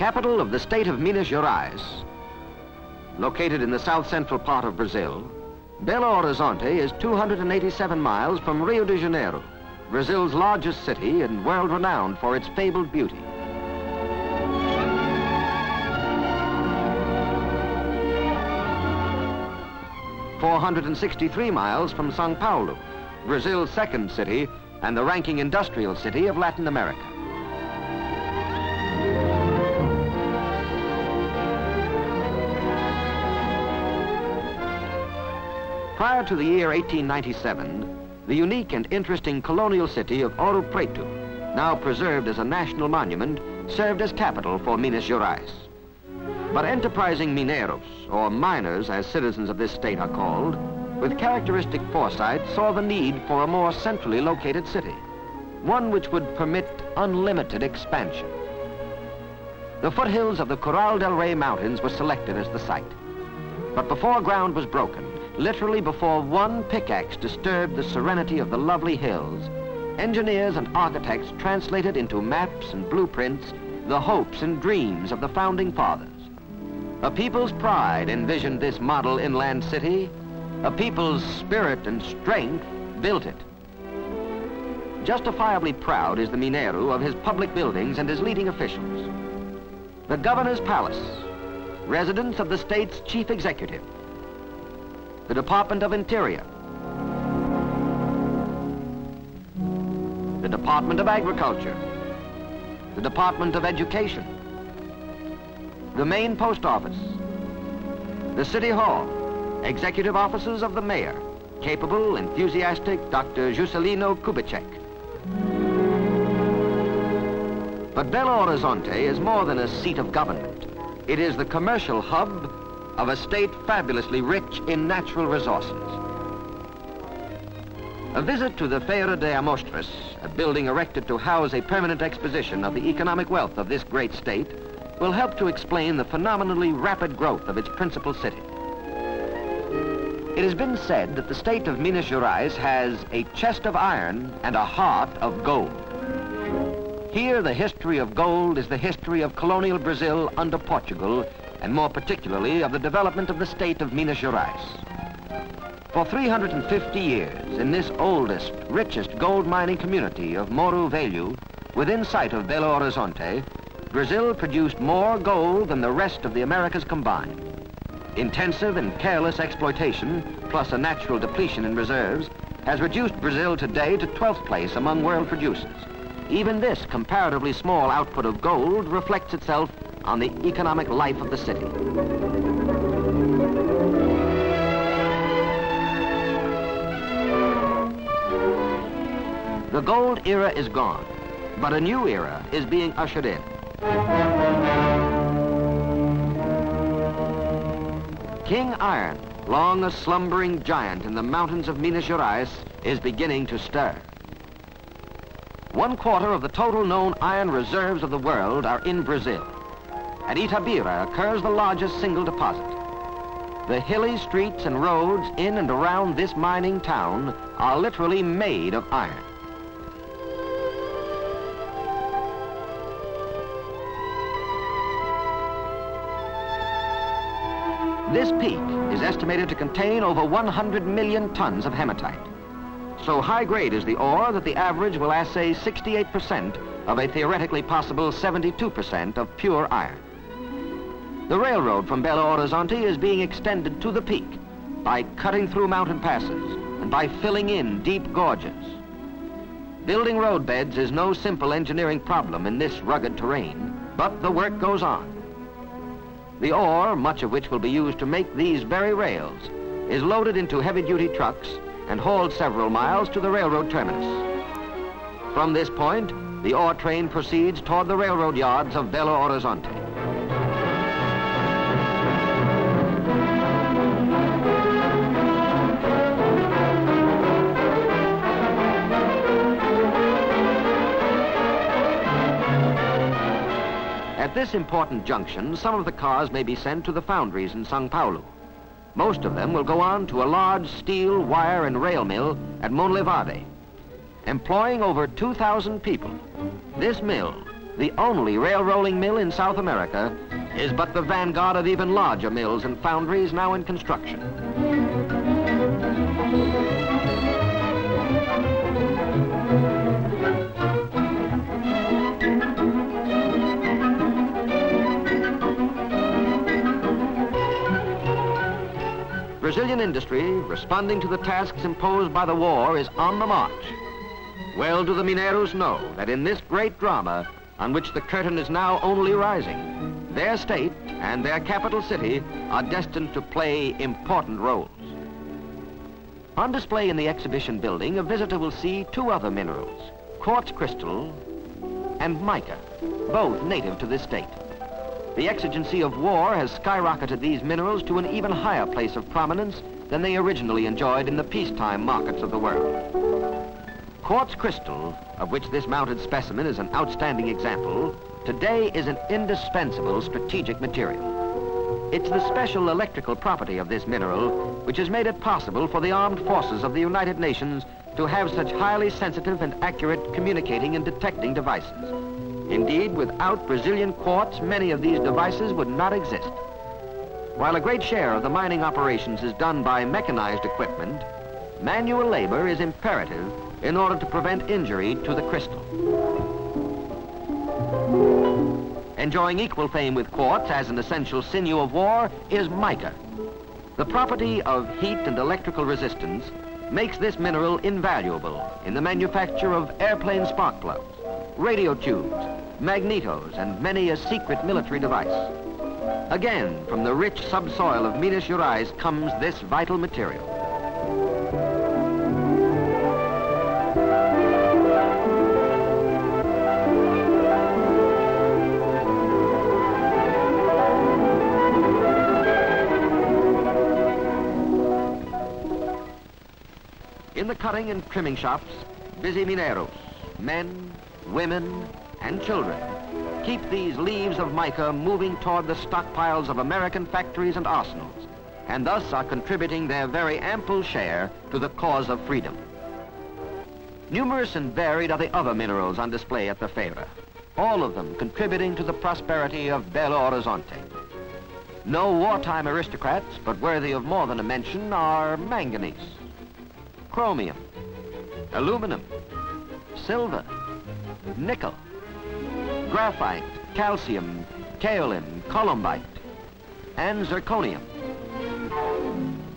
Capital of the state of Minas Gerais, located in the south-central part of Brazil, Belo Horizonte is 287 miles from Rio de Janeiro, Brazil's largest city and world-renowned for its fabled beauty. "463 miles from São Paulo, Brazil's second city and the ranking industrial city of Latin America. Prior to the year 1897, the unique and interesting colonial city of Ouro Preto, now preserved as a national monument, served as capital for Minas Gerais. But enterprising mineiros, or miners as citizens of this state are called, with characteristic foresight saw the need for a more centrally located city, one which would permit unlimited expansion. The foothills of the Curral del Rey Mountains were selected as the site. But before ground was broken, literally before one pickaxe disturbed the serenity of the lovely hills, engineers and architects translated into maps and blueprints the hopes and dreams of the founding fathers. A people's pride envisioned this model inland city. A people's spirit and strength built it. Justifiably proud is the Mineiro of his public buildings and his leading officials. The Governor's Palace, residence of the state's chief executive. The Department of Interior. The Department of Agriculture. The Department of Education. The main post office. The City Hall. Executive offices of the mayor, capable, enthusiastic Dr. Juscelino Kubitschek. But Belo Horizonte is more than a seat of government. It is the commercial hub of a state fabulously rich in natural resources. A visit to the Feira de Amostras, a building erected to house a permanent exposition of the economic wealth of this great state, will help to explain the phenomenally rapid growth of its principal city. It has been said that the state of Minas Gerais has a chest of iron and a heart of gold. Here, the history of gold is the history of colonial Brazil under Portugal, and more particularly of the development of the state of Minas Gerais. For 350 years, in this oldest, richest gold mining community of Morro Velho, within sight of Belo Horizonte, Brazil produced more gold than the rest of the Americas combined. Intensive and careless exploitation, plus a natural depletion in reserves, has reduced Brazil today to 12th place among world producers. Even this comparatively small output of gold reflects itself on the economic life of the city. The gold era is gone, but a new era is being ushered in. King Iron, long a slumbering giant in the mountains of Minas Gerais, is beginning to stir. 1/4 of the total known iron reserves of the world are in Brazil. At Itabira occurs the largest single deposit. The hilly streets and roads in and around this mining town are literally made of iron. This peak is estimated to contain over 100 million tons of hematite. So high grade is the ore that the average will assay 68% of a theoretically possible 72% of pure iron. The railroad from Belo Horizonte is being extended to the peak by cutting through mountain passes and by filling in deep gorges. Building road beds is no simple engineering problem in this rugged terrain, but the work goes on. The ore, much of which will be used to make these very rails, is loaded into heavy-duty trucks and hauled several miles to the railroad terminus. From this point, the ore train proceeds toward the railroad yards of Belo Horizonte. At this important junction, some of the cars may be sent to the foundries in São Paulo. Most of them will go on to a large steel, wire, and rail mill at Monlevade, employing over 2,000 people. This mill, the only rail rolling mill in South America, is but the vanguard of even larger mills and foundries now in construction. Brazilian industry, responding to the tasks imposed by the war, is on the march. Well do the Mineiros know that in this great drama, on which the curtain is now only rising, their state and their capital city are destined to play important roles. On display in the exhibition building, a visitor will see two other minerals, quartz crystal and mica, both native to this state. The exigency of war has skyrocketed these minerals to an even higher place of prominence than they originally enjoyed in the peacetime markets of the world. Quartz crystal, of which this mounted specimen is an outstanding example, today is an indispensable strategic material. It's the special electrical property of this mineral which has made it possible for the armed forces of the United Nations to have such highly sensitive and accurate communicating and detecting devices. Indeed, without Brazilian quartz, many of these devices would not exist. While a great share of the mining operations is done by mechanized equipment, manual labor is imperative in order to prevent injury to the crystal. Enjoying equal fame with quartz as an essential sinew of war is mica. The property of heat and electrical resistance makes this mineral invaluable in the manufacture of airplane spark plugs, radio tubes, magnetos, and many a secret military device. Again, from the rich subsoil of Minas Gerais comes this vital material. In the cutting and trimming shops, busy Mineiros, men, women, and children, keep these leaves of mica moving toward the stockpiles of American factories and arsenals, and thus are contributing their very ample share to the cause of freedom. Numerous and varied are the other minerals on display at the Feira, all of them contributing to the prosperity of Belo Horizonte. No wartime aristocrats, but worthy of more than a mention, are manganese, chromium, aluminum, silver, nickel, graphite, calcium, kaolin, columbite, and zirconium.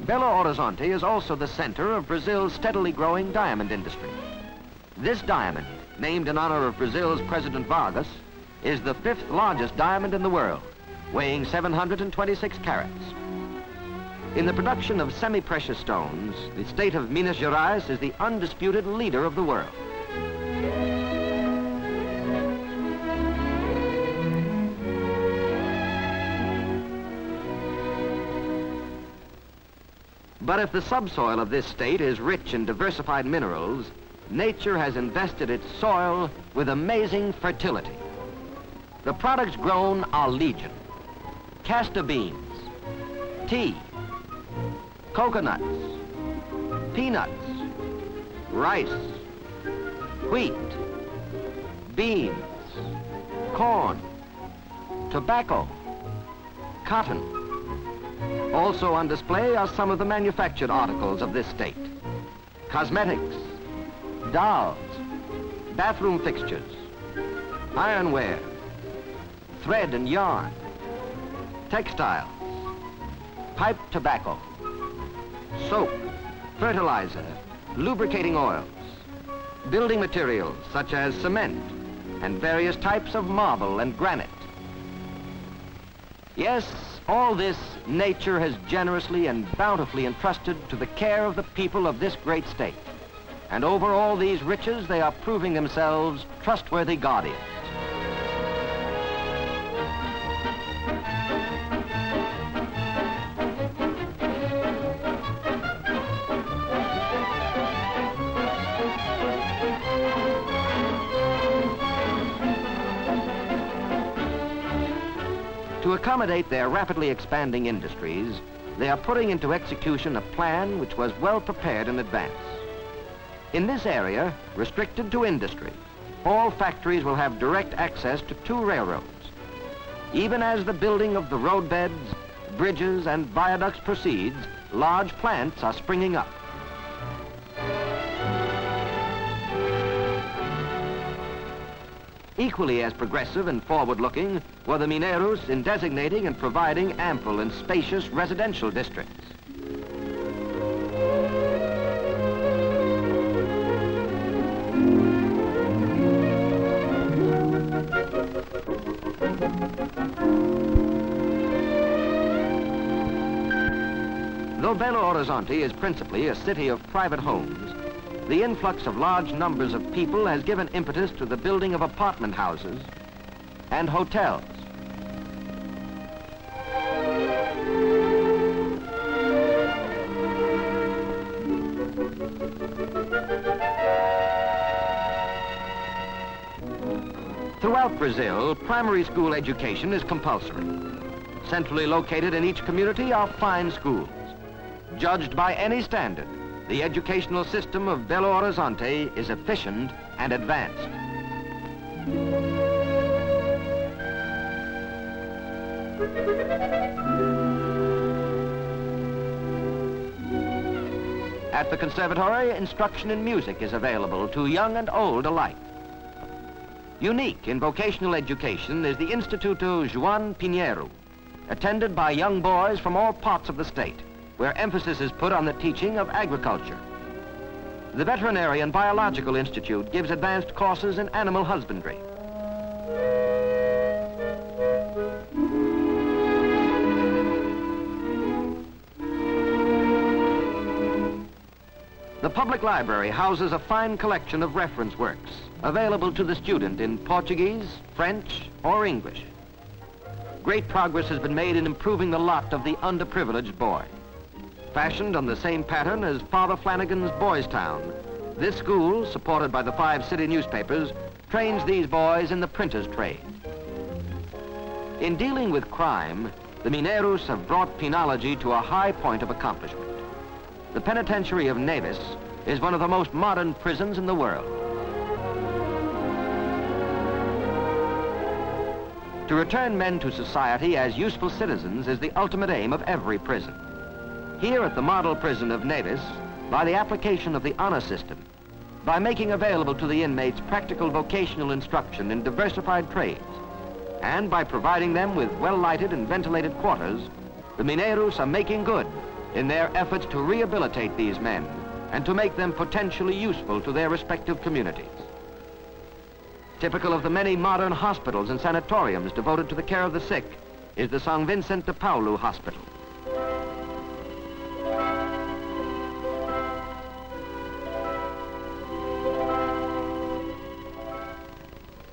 Belo Horizonte is also the center of Brazil's steadily growing diamond industry. This diamond, named in honor of Brazil's President Vargas, is the 5th largest diamond in the world, weighing 726 carats. In the production of semi-precious stones, the state of Minas Gerais is the undisputed leader of the world. But if the subsoil of this state is rich in diversified minerals, nature has invested its soil with amazing fertility. The products grown are legion: castor beans, tea, coconuts, peanuts, rice, wheat, beans, corn, tobacco, cotton. Also on display are some of the manufactured articles of this state: cosmetics, dolls, bathroom fixtures, ironware, thread and yarn, textiles, pipe tobacco, soap, fertilizer, lubricating oils, building materials such as cement, and various types of marble and granite. Yes, all this nature has generously and bountifully entrusted to the care of the people of this great state. And over all these riches, they are proving themselves trustworthy guardians. To accommodate their rapidly expanding industries, they are putting into execution a plan which was well prepared in advance. In this area, restricted to industry, all factories will have direct access to 2 railroads. Even as the building of the roadbeds, bridges, and viaducts proceeds, large plants are springing up. Equally as progressive and forward-looking were the Mineros in designating and providing ample and spacious residential districts. Though Belo Horizonte is principally a city of private homes, the influx of large numbers of people has given impetus to the building of apartment houses and hotels. Throughout Brazil, primary school education is compulsory. Centrally located in each community are fine schools. Judged by any standard, the educational system of Belo Horizonte is efficient and advanced. At the conservatory, instruction in music is available to young and old alike. Unique in vocational education is the Instituto João Pinheiro, attended by young boys from all parts of the state, where emphasis is put on the teaching of agriculture. The Veterinary and Biological Institute gives advanced courses in animal husbandry. The public library houses a fine collection of reference works available to the student in Portuguese, French, or English. Great progress has been made in improving the lot of the underprivileged boy. Fashioned on the same pattern as Father Flanagan's Boys Town, this school, supported by the 5 city newspapers, trains these boys in the printer's trade. In dealing with crime, the Mineros have brought penology to a high point of accomplishment. The penitentiary of Neves is one of the most modern prisons in the world. To return men to society as useful citizens is the ultimate aim of every prison. Here at the model prison of Neves, by the application of the honor system, by making available to the inmates practical vocational instruction in diversified trades, and by providing them with well-lighted and ventilated quarters, the Mineros are making good in their efforts to rehabilitate these men and to make them potentially useful to their respective communities. Typical of the many modern hospitals and sanatoriums devoted to the care of the sick is the São Vicente de Paulo Hospital.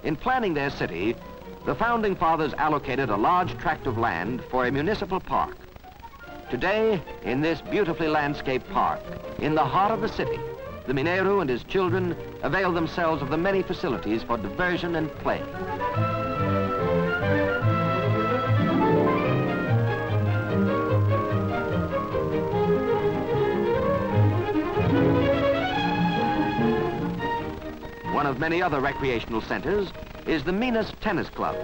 In planning their city, the Founding Fathers allocated a large tract of land for a municipal park. Today, in this beautifully landscaped park, in the heart of the city, the Mineiro and his children avail themselves of the many facilities for diversion and play. One of many other recreational centers is the Minas Tennis Club.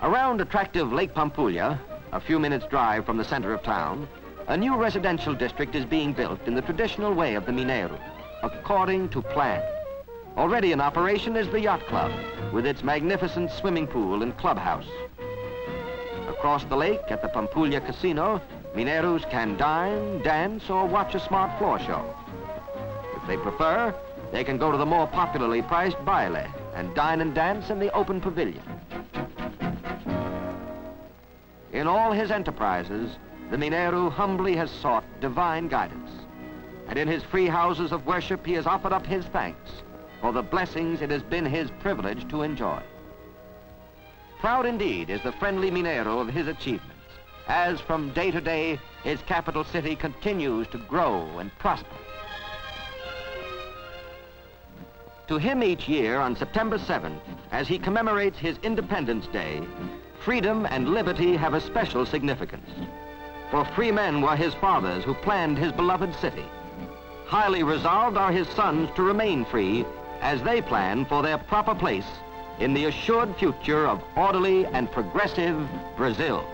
Around attractive Lake Pampulha, a few minutes' drive from the center of town, a new residential district is being built in the traditional way of the Mineiro, according to plan. Already in operation is the Yacht Club, with its magnificent swimming pool and clubhouse. Across the lake at the Pampulha Casino, Mineiros can dine, dance, or watch a smart floor show. If they prefer, they can go to the more popularly priced baile and dine and dance in the open pavilion. In all his enterprises, the Mineiro humbly has sought divine guidance. And in his free houses of worship, he has offered up his thanks for the blessings it has been his privilege to enjoy. Proud indeed is the friendly Mineiro of his achievements, as from day to day his capital city continues to grow and prosper. To him each year on September 7th, as he commemorates his Independence Day, freedom and liberty have a special significance. For free men were his fathers who planned his beloved city. Highly resolved are his sons to remain free as they plan for their proper place in the assured future of orderly and progressive Brazil.